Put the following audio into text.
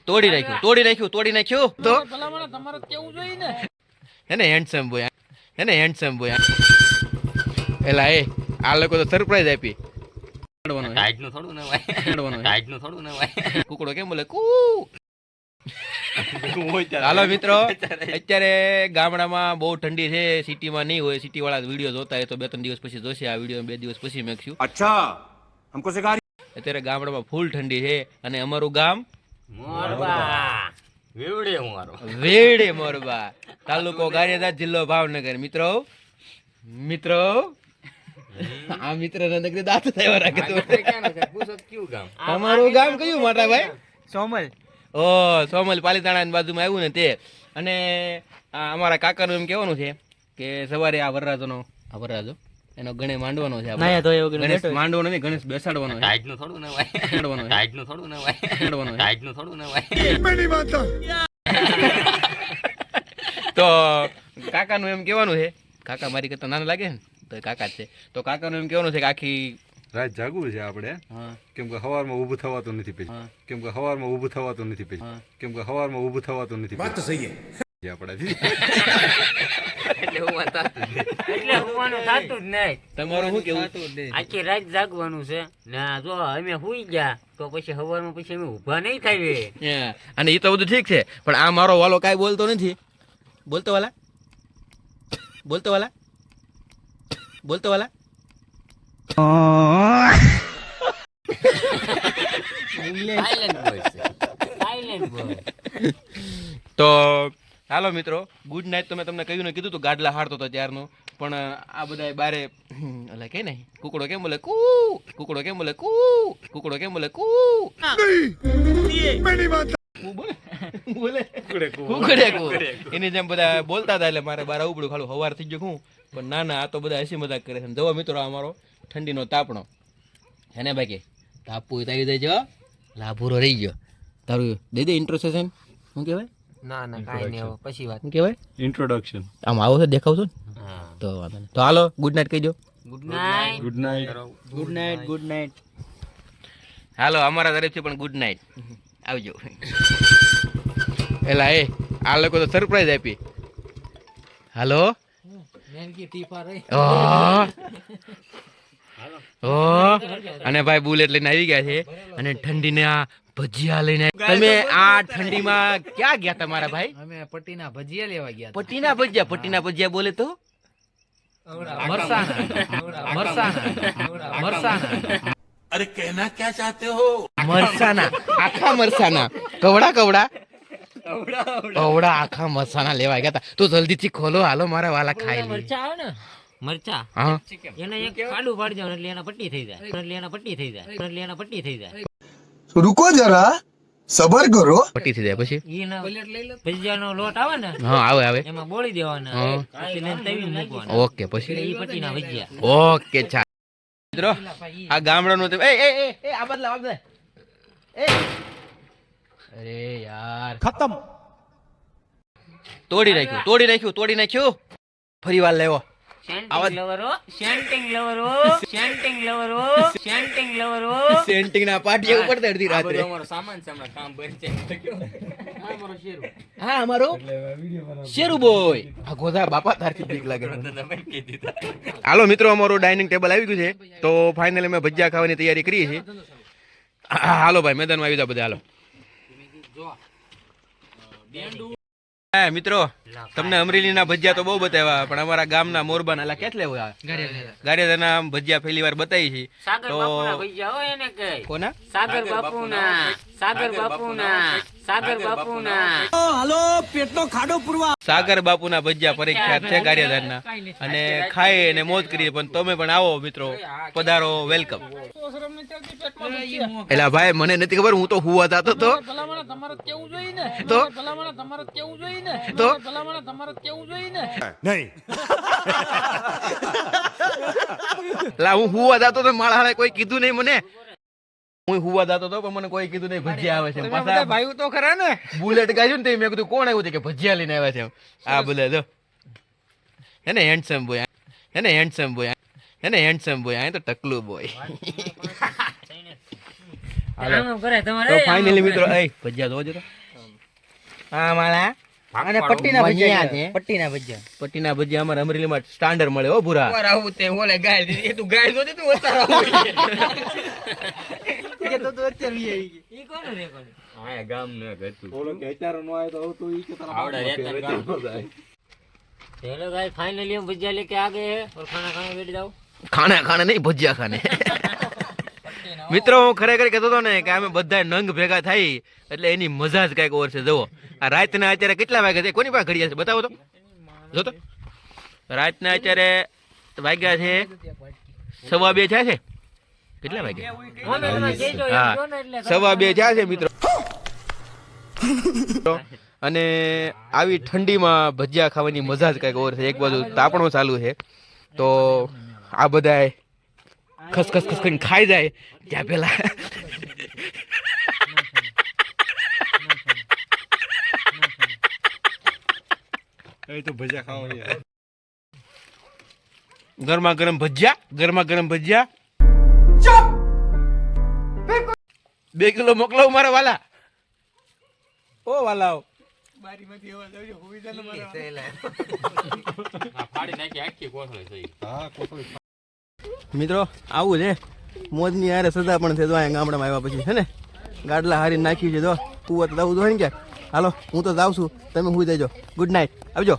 તોડી નાખ્યું તો એને હેન્ડસમ બોય એલા એ આ લોકો તો સરપ્રાઈઝ આપી કુકડો કેમ બોલે કુ હાલો મિત્રો અત્યારે ગામડામાં બહુ ઠંડી છે સિટીમાં નહીં હોય સિટી વાળા વિડીયો જોતા હોય તો 2-3 દિવસ પછી જોશે આ વિડીયો 2 દિવસ પછી મેકશું અચ્છા हमको सिखा અત્યારે ગામડામાં ફૂલ ઠંડી છે અને અમારું ગામ વેડે મોરબા તાલુકો ગારિયાધાર જિલ્લો ભાવનગર મિત્રો આ મિત્ર નગરી દાંત થયો રાખે તમારું ગામ કયું મોટા ભાઈ સોમલ સોમલ પાલીતાણાની બાજુમાં આવ્યું ને તે અને અમારા કાકાનું એમ કહેવાનું છે કે સવારે આ વરરાજો એનો ગણે માંડવાનો છે ગણેશ માંડવાનો નહીં ગણેશ બેસાડવાનો તો કાકાનું એમ કહેવાનું છે કાકા મારી કરતા નાના લાગે ને તો કાકા જ છે તો કાકાનું એમ કહેવાનું છે કે આખી રાત જાગવું છે આપણે કેમ કે સવારમાં ઊભું થવાતું નથી પછી કેમ કે સવારમાં ઊભું થવાતું નથી बात तो सही है આપણાથી એટલે હોવાનું થાતું જ નહીં તમારું શું કેવું આખી રાત જાગવાનું છે ને જો અમે હુઈ ગયા તો પછી સવારમાં પછી અમે ઊભા નહીં થાય અને એ તો બધું ઠીક છે પણ આ મારો વાલો કાંઈ બોલતો નથી બોલતો વાલા તો હાલો મિત્રો ગુડ નાઇટ તો મેં તમને કહ્યું ને કીધું તું ગાડલા હારતો હતો ત્યારનું પણ આ બધા બારે એટલે કે નહીં કુકડો કેમ બોલે કુ એની જેમ બધા બોલતા હતા એટલે મારે બાર ઉપડું ખાલું હવાર થઈ ગયું પણ ના આ તો બધા હસી મજાક કરે છે જવો મિત્રો અમારો ઠંડીનો તાપણો હેને બાકી તાપવું આવી દેજો લાભૂરો રહી ગયો તારું દઈ દે ઇન્ટ્રોડક્શન શું કહેવાય ના કાઈ નહીં હવે પછી વાત શું કહેવાય ઇન્ટ્રોડક્શન આમ આવો છો દેખાવ છો ને તો વાંધો નહીં તો હાલો ગુડ નાઇટ કહી દો ગુડ નાઇટ હાલો અમારા તરફથી પણ ગુડ નાઇટ આવજો એલા એ આ લોકો તો સરપ્રાઈઝ આપી હાલો અને ભાઈ બુલેટ લઈને આવી ગયા છે અને ઠંડીને આ ભજીયા લઈને તમે આ ઠંડીમાં ક્યાં ગયા તમારા ભાઈ અમે પટ્ટીના ભજીયા લેવા ગયા પટ્ટીના ભજીયા બોલે તો મરસાના अरे कहना क्या चाहते हो મરસાના આખા મરસાના કવડા આખા મરસાના લેવા ગયા હતા તો જલ્દી થી ખોલો હાલો મારા વાલા ખાઈ લે મરચા આવે ને મરચા હા એને એક કાડું પાડી દેવાનું એટલે એના પટ્ટી થઈ જાય रुको जरा सबर करो પટ્ટી થઈ જાય પછી એના ભજીયાનો લોટ આવે ને હા આવે એમાં બોળી દેવાના પછી લઈને તવી મૂકવાના ઓકે પછી એ પટ્ટીના ભજીયા ઓકે ચાલ મિત્રો આ ગામડાનું એ આ બદલા એ અરે યાર खत्म તોડી નાખ્યું ફરી વાર લેવો સેન્ટિંગ લવરો સેન્ટિંગ ના પાટિયા ઉપર અડધી રાત્રે હા અમારો શેરુ બોય આ ગોધા બાપા તારથી બીક લાગે હાલો મિત્રો અમારું ડાઇનિંગ ટેબલ આવી ગયું છે તો ફાઇનલી અમે ભજીયા ખાવાની તૈયારી કરીએ છીએ હાલો ભાઈ મેદાનમાં આવી જાવ બધા હાલો હા મિત્રો તમને અમરેલીના ભજીયા તો બહુ બતાવ્યા પણ અમારા ગામના મોરબાના એટલે કેટલે હોય ગારિયાધારના ભજીયા પહેલી વાર બતાવી છે તો કોના સાગર બાપુના ભજીયા પરીક્ષા છે ગારિયાધારના અને ખાઈ અને મોજ કરીએ પણ તમે પણ આવો મિત્રો પધારો વેલકમ એલા ભાઈ મને નથી ખબર હું તો હુવા થતો તો नहीं લા હું હુવા જતો તો મારા હાલે કોઈ કીધું નહીં મને હું હુવા જતો તો પણ મને કોઈ કીધું નહીં ભજીયા આવે છે પાછા ભાઈ તો ખરા ને બુલેટ ગાયું ને તે મેં કીધું કોણ આવ્યું છે કે ભજીયા લઈને આવ્યા છે આ બોલે જો એને હેન્ડસમ બોય આ તો ટકલું બોય આમ આમ કરે તમારે તો ફાઇનલી મિત્રો એ ભજીયા જોજો તો હા મારા અને પટ્ટીના ભજીયા છે. પટ્ટીના ભજીયા પટ્ટીના ભજીયા અમારે અમરેલીમાં સ્ટાન્ડર્ડ મળે હો ભૂરા ઉપર આવું તે ઓલે ગાય દીધી એ તું ગાય જોતી તું ઉતાર કે તો અત્યારે વી આવી ગઈ ઈ કોનું રે કોનું આયા ગામ ને ઘરતું ઓલો કે અત્યારે નો આવે તો હવે તો ઈ કે તારા આવડે બાપનો રહેતા ઘરે ન જાય. चलो गाइस फाइनली हम भजिया लेके आ गए हैं और खाना खाने बैठ जाओ ખાને ખાને નહીં ભજીયા ખાને મિત્રો હું ખરેખર કહેતો હતો ને કે અમે બધા નંગ ભેગા થઈ એટલે એની મજા જ કઈક ઓર છે જુઓ આ રાતના અત્યારે કેટલા વાગ્યા છે કોની પાસે ઘડિયાળ છે બતાવો તો જો તો રાતના અત્યારે વાગ્યા છે 1:15 થયા છે કેટલા વાગ્યા અમે તમે કહેજો એમ હા જો ને એટલે 2:15 થયા છે મિત્રો અને આવી ઠંડીમાં ભજીયા ખાવાની મજા જ કઈક ઓર છે એક બાજુ તાપણો ચાલુ છે તો આ બધા ખસખસ ખસ કરીને ખાઈ જાય ત્યાં પેલા એ તો ભજીયા ખાવા યાર. ગરમા ગરમ ભજીયા 2 કિલો મોકલાવ મારા વાલા ઓ વાલાઓ હા કોથળી મિત્રો આવું છે મોજની યારે સજા પણ છે જો અહીંયા ગામડામાં આવ્યા પછી છે ને ગાડલા હારી નાખ્યું છે જો કુવત લાવું તો ને ક્યાંક હાલો હું તો જાઉં છું તમે સુઈ જજો ગુડ નાઇટ આવજો